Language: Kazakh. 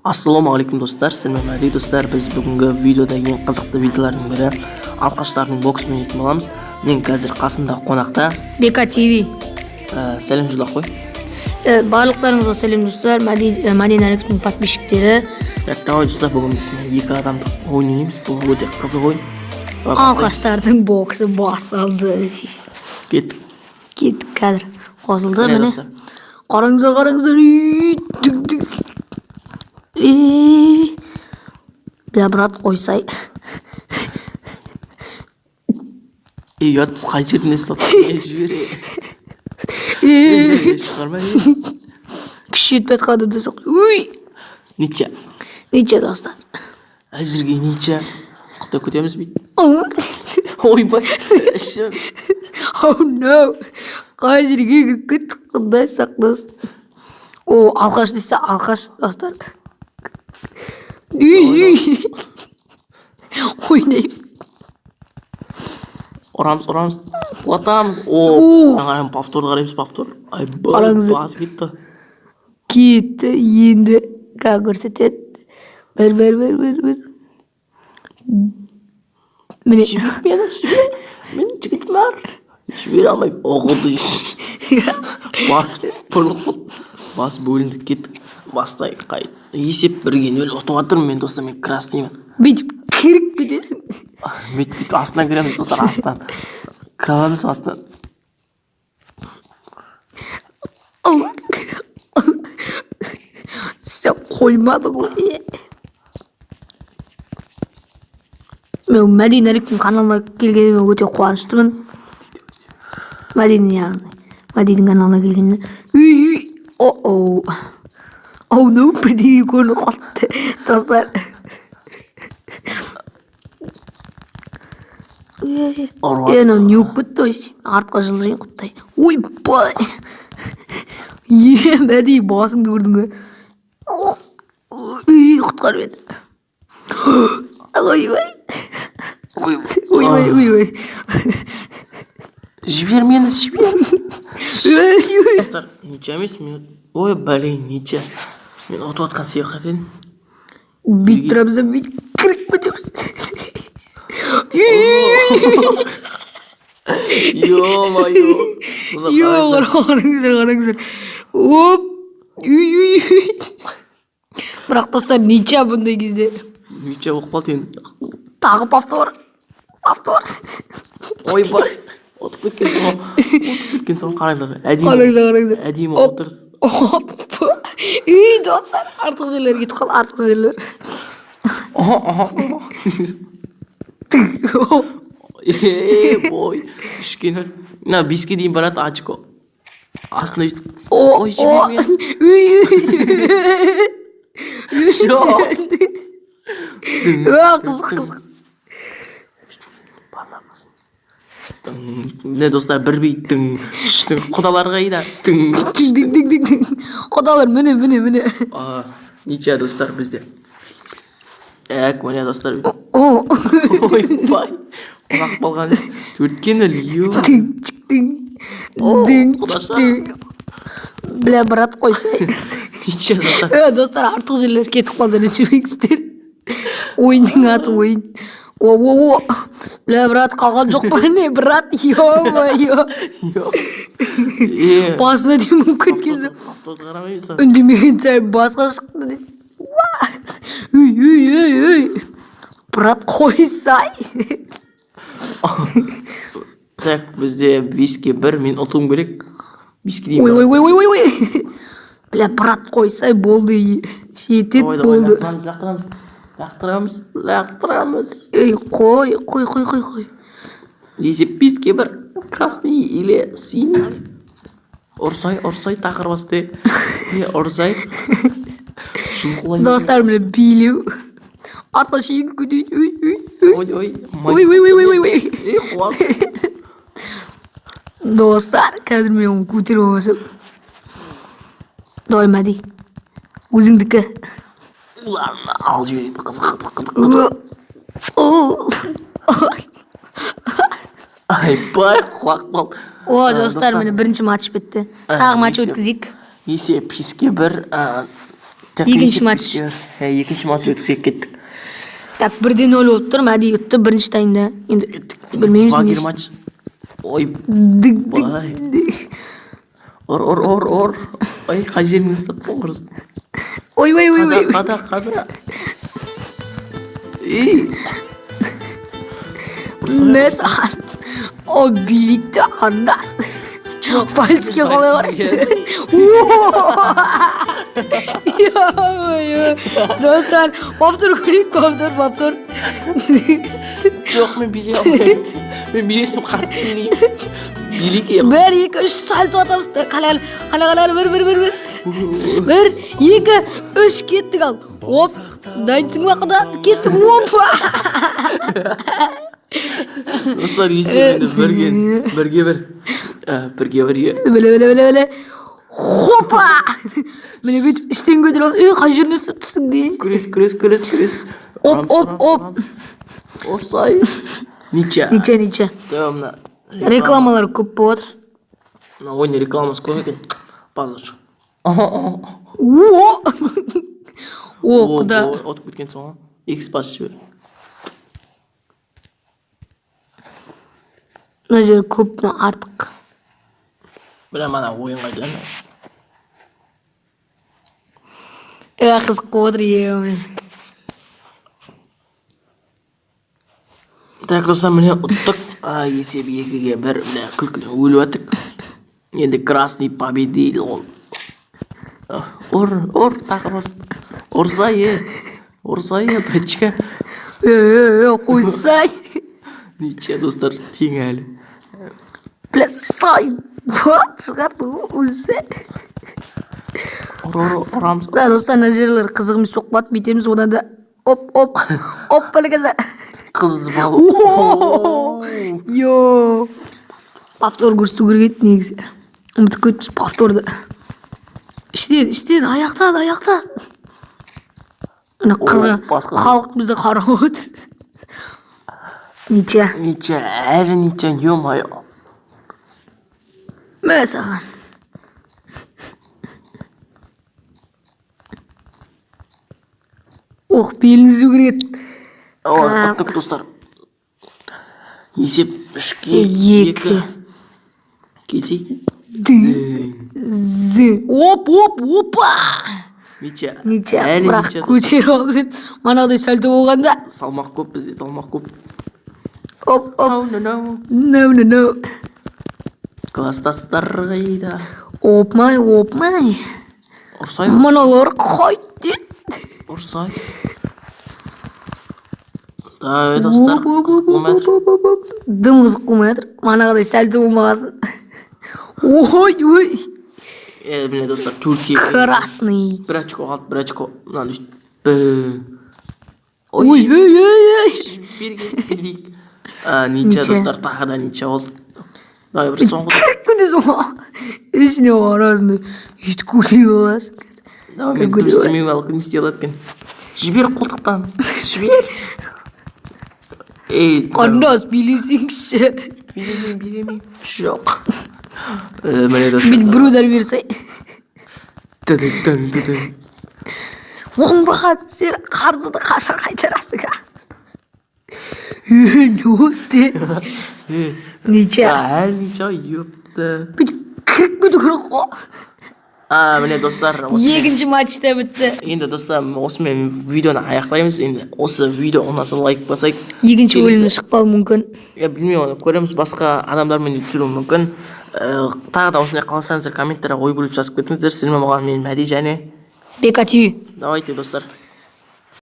Ассалаумағалейкум достар, сәлем достар. Біз бүгінгі видеода ең қызықты видеолардың бірі алқаштардың боксын ойнайтын боламыз. Мен қазір қасымда қонақта БК ТВ. Сәлем жолдақ қой. Барлықтарыңызға сәлем достар. Мәдина Ректің подписчиктері. Давай достар, бүгін біз екі адамдық ойнаймыз. Бұл өте қызық ойын. Алқаштардың боксы басылды. Кеттік қазір. Қосылды міне. Қараңыздар. Брат қойсай. Ұятсыз қай жеріне ұстап жібере. Шығармай. Күші етпет қадымды соқ. Ниче достар. Әзірге ниче. Құта көтеміз бейді. Ойбай. Ішім. Oh no. Қай жерге күт қындай сақтас. Алқаш дейсі алқаш достар. Ойнаймыз. Орамыз. Құлатамыз. Қарайым, повторды қараймыз, повтор. Айбай, басы кетті. Кетті, енді қа көрсетеді. Бір. Міне. Мен жігітім бар. Жібере алмайым. Оғылды. Бас бөлінді кеттік. Бастай қайт. Есеп бірге нөл ұтып атырмын мен достар, мен красныймын. Бүйтіп кіріп кетесің. Бүйтіп астынан кіреміз достар, астынан. Кірамыз астынан. Сен қоймады ғой. Мен Мәдина Ректің каналына келгеніме өте қуаныштымын. Мәдинаның каналына келгеніне. No, бірдеңе көрініп қалды достар. Не өкпетті ойсы. Артқа жылжайын құттай. Ойбай. Мәдей басыңды көрдің ғой. Құтқар беді. Ойбай. Жібер мені. Достар, ниче емес мен. Ой, бәлей, ниче. Мен отып атқан сияқ қайтайын. Бейт тұрамызда бейт кірік бөтеміз. Қараңыздар. Оп. Бірақ достар, ниче бұндай кезде. Ниче болып қалды енді. Тағы повтор. Ойбай. Отып кеткен соң қараңдар. Қараңыздар. Әдейі отырыз. Достар, артық жерлер кетіп қалды, Бой, үшкен өл. Мына 5-ке дейін барады очко. Астына өйстік. Ой, жібермен. Қызық. Не достар, бір бейттің. Құдалар қайда. Құдалар, міне. Ниче достар бізде. Міне достар. Ойбай. Қонақ болған. Төрткен өл. Бля, брат қойсай. Ниче достар. Достар, артық жерлер кетіп қалды. Нәтшімексіздер. Ойынның аты ойын. Бля, брат, қалған жоқ па не, брат? Басына дейін мүмкін кезі. Үндемеген сәй басқа шықты дейсің. Брат, қойсай. Так, бізде 5-ке 1, мен ұтуым керек. 5-ке дейін. Ой. Бля, брат, қойсай болды. Шетет болды. Лақтырамыз. Қой. Есеп 5-ке 1. Красный или синий. Ұрсай, тақыр басты. Ұрсай. Достар, міне билеу. Артқа шейін көдейін. Ой. Достар, қазір мен оны көтеріп алмасам. Давай, Мәди. Өзіңдікі. Ал жіберейін. Қызық. Айбай, құлақ бол. Достар, міне бірінші матч бітті. Тағы матч өткізейік. Есеп 5-ке 1. Екінші матч. Екінші матч өткізіп кеттік. Так, 1-0 болып тұр. Мәди ұтты бірінші тайында. Енді білмейміз Вагер матч. Ой, Дик. ор. Ой, қай жеріңді ұстап болғырыз. Ой. Қада. Мәсаған. О, билікті қандас. Пальцке қалай қарайсың? Достар, повтор көрейік, повтор. Жоқ, мен билей алмаймын. Мен билесем қатты билеймін. Билейке. 1, 2, 3 сальто атамыз. Қалай, 1, 2, 3 кеттік ал. Оп, дайынсың уақыда кеттік. Опа. Достар, есебінде бірге. Біле. Хопа. Міне бүйтіп іштен көтер ал. Қай жеріне сүттісің дей. Күрес. Оп. Орсай. Ниче. Мына Рекламалар көп болып отыр. ойын рекламасы көп екен. Базар. О, құда. Отып кеткен соң. Экспас жібер. Мына жер көп артық. Бірақ мана ойын қайдан. Қызық қодыр ең. Так, достар, міне ұттық. Есеп 2-1, міне күлкілі өліп әттік. Енді красный победил. Ор, тақырбас. Орсай, бәтчіка. Қойсай. Ниче, достар, тең әлі. Плясай. Шығарды өзі. Орамыз. Да, достар, мына жерлер қызығымыз соқпады. Бейтеміз одан да. Оп, білгізі. Қыз балу. Йо. Повтор көрсету керек еді негізі. Ұмытып кетіппіз повторды. Іштен, аяқтан. Мына халық бізді қарап отыр. Ниче, әлі ниче, ё-майо. Мәсаған. Беліңізді көрет. Ұттық, достар. Есеп 3-2. Келсей. Опа. Ниче, бірақ көтер алып. Манағыдай сәлті болғанда. Салмақ көп бізде, салмақ көп. Оп. No. Кластастар қайда. Опмай. Ұрсай. Мұналар қайт. Ұрсай. Да, достар, қызық болмайатыр. Дым қызық болмайатыр. Манағыдай сәлті болмағасын. Ой. Міне, достар, Түркия. Красный. Бір очко қалды, бір очко. Ой. Берейік. Ниче, достар, тағы да ниче болды. Давай бір соңғы. Күнде соңғы. Ішіне қарасында. Үйті көйлей боласың. Давай, мен дұрыстемей балқы не істей алады екен. Жібер қолтықтан. Жібер. Қандас, билесеңші. Билемейм. Жоқ. Міне, достар. Мен бір удар берсей. Оңбаған сен қарзыды қашан қайтарасың. Не oldu? Ниче. Әлі ниче, ёпты. Кіріп кету керек қой. Міне, достар. Екінші матчта бітті. Енді, достар, осымен видеоны аяқтаймыз. Енді осы видео ұнаса лайк басайық. Екінші бөлім шықпауы мүмкін. Білмеймін, көреміз, басқа адамдармен түсіруі мүмкін. Тағы да осындай қаласаңыздар комменттерге ой бөліп жазып кетіңіздер. Сіздермен болған мен Мәди және Бека TV. Давайте, достар.